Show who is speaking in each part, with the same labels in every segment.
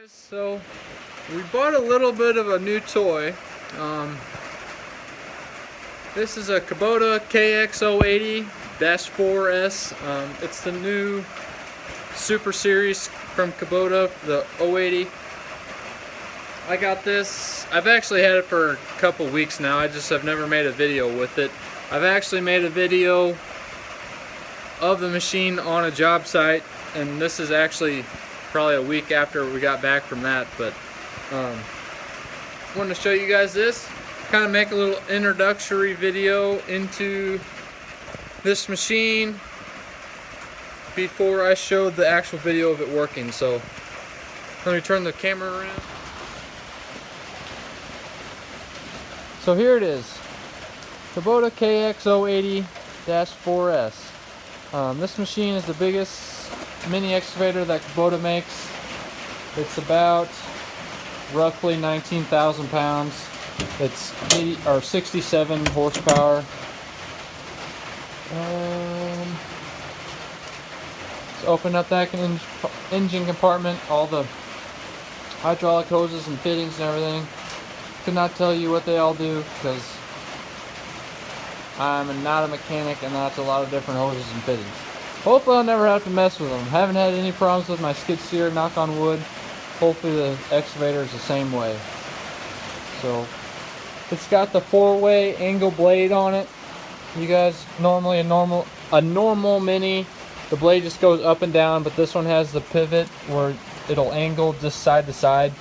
Speaker 1: Guys, so we bought a little bit of a new toy. This is a Kubota KX080-4S. It's the new Super Series from Kubota, the 080. I got this. I've actually had it for a couple weeks now. I just have never made a video with it. I've actually made a video of the machine on a job site, and this is actually probably a week after we got back from that, but wanted to show you guys this, kind of make a little introductory video into this machine before I showed the actual video of it working. So let me turn the camera around. So here it is, Kubota KX080-4S. This machine is the biggest mini excavator that Kubota makes. It's about roughly 19,000 pounds. It's 67 horsepower. Let's open up that engine compartment, all the hydraulic hoses and fittings and everything. Could not tell you what they all do because I'm not a mechanic, and that's a lot of different hoses and fittings. Hopefully I'll never have to mess with them. Haven't had any problems with my skid steer, knock on wood. Hopefully the excavator is the same way. So it's got the 4-way angle blade on it. You guys, normally a normal mini, the blade just goes up and down, but this one has the pivot where it'll angle just side to side.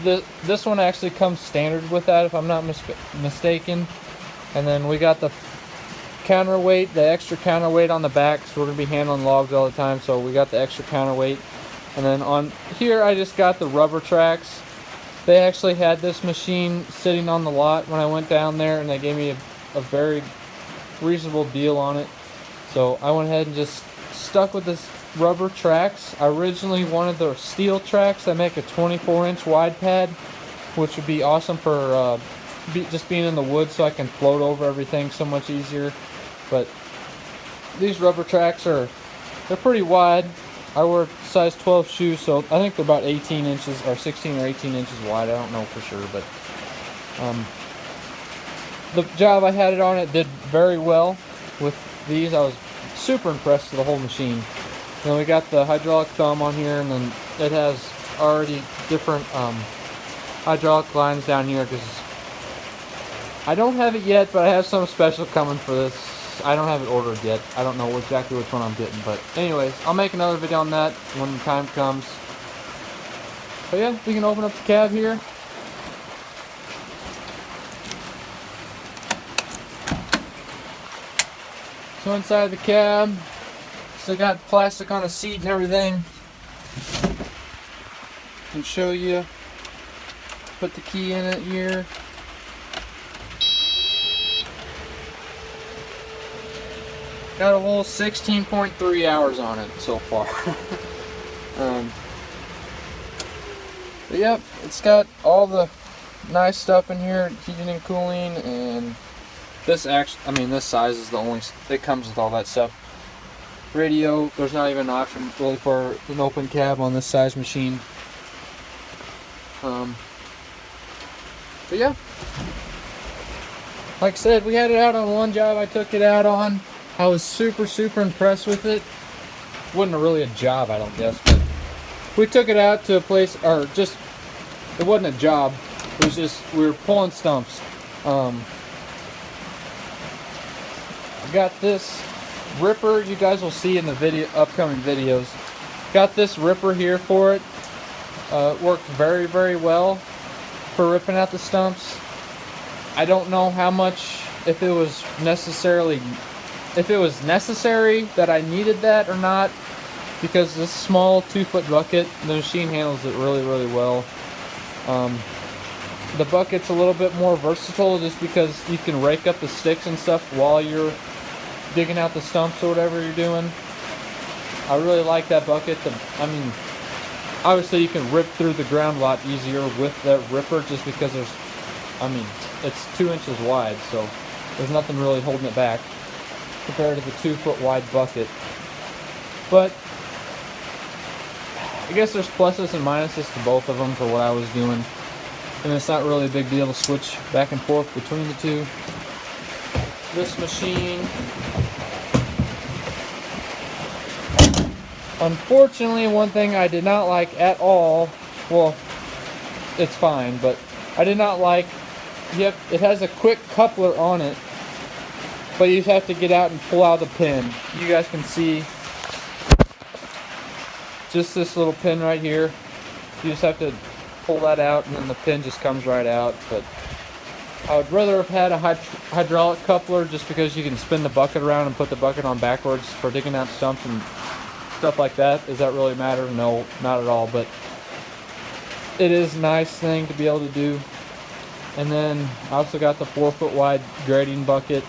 Speaker 1: This one actually comes standard with that, if I'm not mistaken. And then we got the counterweight, the extra counterweight on the back, so we're going to be handling logs all the time, so we got the extra counterweight. And then on here I just got the rubber tracks. They actually had this machine sitting on the lot when I went down there, and they gave me a very reasonable deal on it. So I went ahead and just stuck with this rubber tracks. I originally wanted the steel tracks that make a 24-inch wide pad, which would be awesome for just being in the woods, so I can float over everything so much easier. But these rubber tracks they're pretty wide. I wear size 12 shoes, so I think they're about 18 inches or 16 or 18 inches wide. I don't know for sure, but the job I had it on, it did very well with these. I was super impressed with the whole machine. Then we got the hydraulic thumb on here, and then it has already different hydraulic lines down here because I don't have it yet, but I have something special coming for this. I don't have it ordered yet. I don't know exactly which one I'm getting, but anyways, I'll make another video on that when the time comes. But yeah, we can open up the cab here. So inside the cab, still got plastic on the seat and everything. Can show you. Put the key in it here. Got a whole 16.3 hours on it so far. But yep, it's got all the nice stuff in here, heating and cooling, and this size is the only, it comes with all that stuff. Radio, there's not even an option really for an open cab on this size machine. But yeah, like I said, we had it out on one job I took it out on. I was super impressed with it. Wasn't really a job, I don't guess, but we took it out to a place, or just, it wasn't a job, it was just, we were pulling stumps. I got this ripper, you guys will see in the upcoming videos. Got this ripper here for it. It worked very well for ripping out the stumps. I don't know how much, if it was necessary that I needed that or not, because this small 2-foot bucket, the machine handles it really well. The bucket's a little bit more versatile just because you can rake up the sticks and stuff while you're digging out the stumps or whatever you're doing. I really like that bucket. Obviously you can rip through the ground a lot easier with that ripper just because it's 2 inches wide, so there's nothing really holding it back compared to the 2-foot wide bucket. But I guess there's pluses and minuses to both of them for what I was doing. And it's not really a big deal to switch back and forth between the two. This machine, unfortunately, one thing I did not like at all, well, it's fine, but I did not like, it has a quick coupler on it, but you have to get out and pull out the pin. You guys can see just this little pin right here. You just have to pull that out and then the pin just comes right out. But I would rather have had a hydraulic coupler, just because you can spin the bucket around and put the bucket on backwards for digging out stumps and stuff like that. Does that really matter? No, not at all, but it is a nice thing to be able to do. And then I also got the 4-foot wide grading bucket.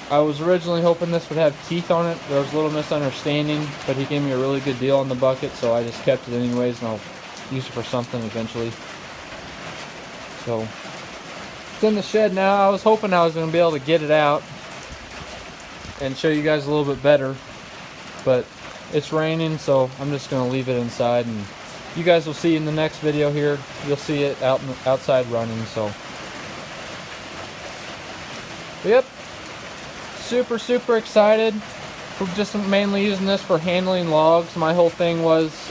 Speaker 1: I was originally hoping this would have teeth on it. There was a little misunderstanding, but he gave me a really good deal on the bucket, so I just kept it anyways, and I'll use it for something eventually. So it's in the shed now. I was hoping I was going to be able to get it out and show you guys a little bit better, but it's raining, so I'm just going to leave it inside, and you guys will see in the next video here, you'll see it outside running. So yep, super excited. We're just mainly using this for handling logs. My whole thing was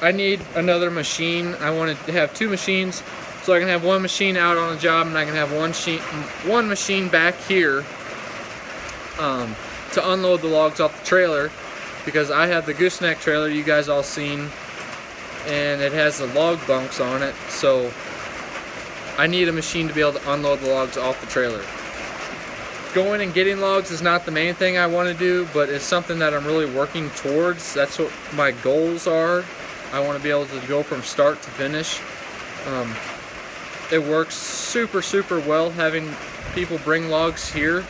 Speaker 1: I need another machine. I wanted to have 2 machines, so I can have one machine out on a job, and I can have one machine back here to unload the logs off the trailer, because I have the gooseneck trailer you guys all seen, and it has the log bunks on it, so I need a machine to be able to unload the logs off the trailer. Going and getting logs is not the main thing I want to do, but it's something that I'm really working towards. That's what my goals are. I want to be able to go from start to finish. It works super well having people bring logs here.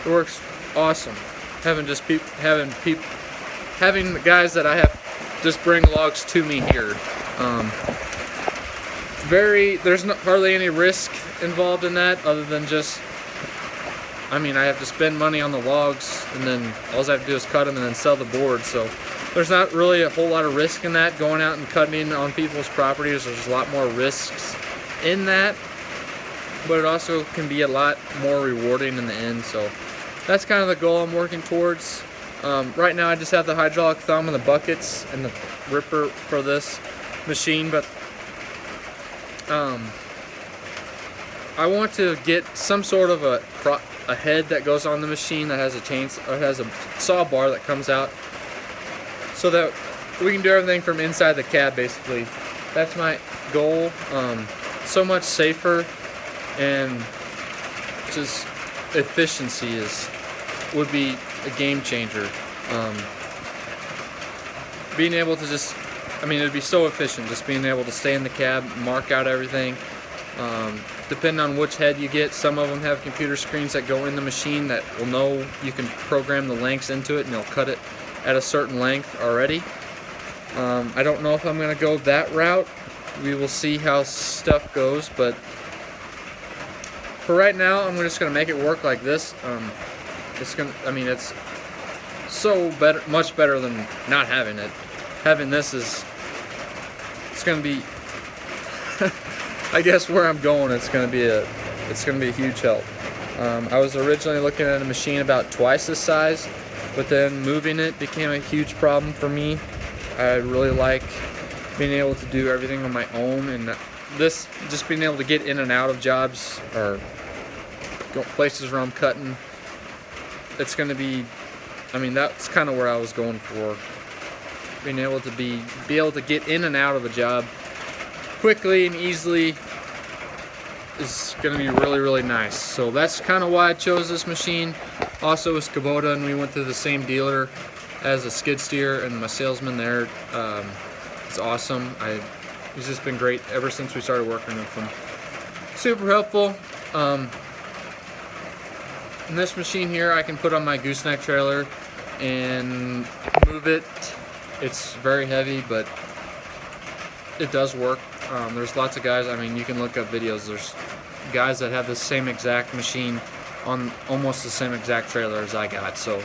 Speaker 1: It works awesome. Having the guys that I have just bring logs to me here. There's hardly any risk involved in that, other than just, I have to spend money on the logs, and then all I have to do is cut them and then sell the board. So there's not really a whole lot of risk in that, going out and cutting on people's properties. There's a lot more risks in that, but it also can be a lot more rewarding in the end. So that's kind of the goal I'm working towards. Right now I just have the hydraulic thumb and the buckets and the ripper for this machine, but I want to get some sort of a head that goes on the machine that has a has a saw bar that comes out, so that we can do everything from inside the cab basically. That's my goal. So much safer, and just efficiency would be a game changer. Being able to just, it'd be so efficient just being able to stay in the cab, mark out everything. Depending on which head you get, some of them have computer screens that go in the machine that will know, you can program the lengths into it and they'll cut it at a certain length already. I don't know if I'm going to go that route. We will see how stuff goes, but for right now I'm just going to make it work like this. It's so much better than not having it. Having this it's going to be I guess where I'm going, it's going to be a huge help. I was originally looking at a machine about twice this size, but then moving it became a huge problem for me. I really like being able to do everything on my own, and this, just being able to get in and out of jobs or go places where I'm cutting, it's going to be, that's kind of where I was going for. Being able to be able to get in and out of a job quickly and easily is going to be really nice. So that's kind of why I chose this machine. Also with Kubota, and we went to the same dealer as a skid steer, and my salesman there is awesome. He's just been great ever since we started working with him. Super helpful. And this machine here I can put on my gooseneck trailer and move it. It's very heavy, but it does work. There's lots of guys, you can look up videos, there's guys that have the same exact machine on almost the same exact trailer as I got. So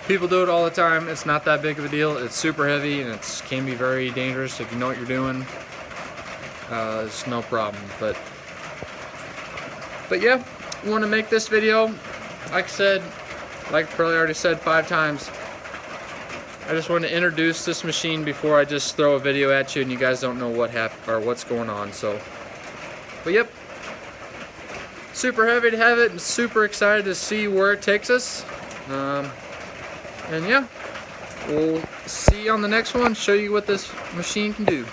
Speaker 1: People do it all the time. It's not that big of a deal. It's super heavy and it can be very dangerous if you know what you're doing. It's no problem. But yeah, I want to make this video. Like I said, like I probably already said 5 times, I just want to introduce this machine before I just throw a video at you and you guys don't know what happened or what's going on. So, but yep, super happy to have it and super excited to see where it takes us. And yeah, we'll see you on the next one, show you what this machine can do.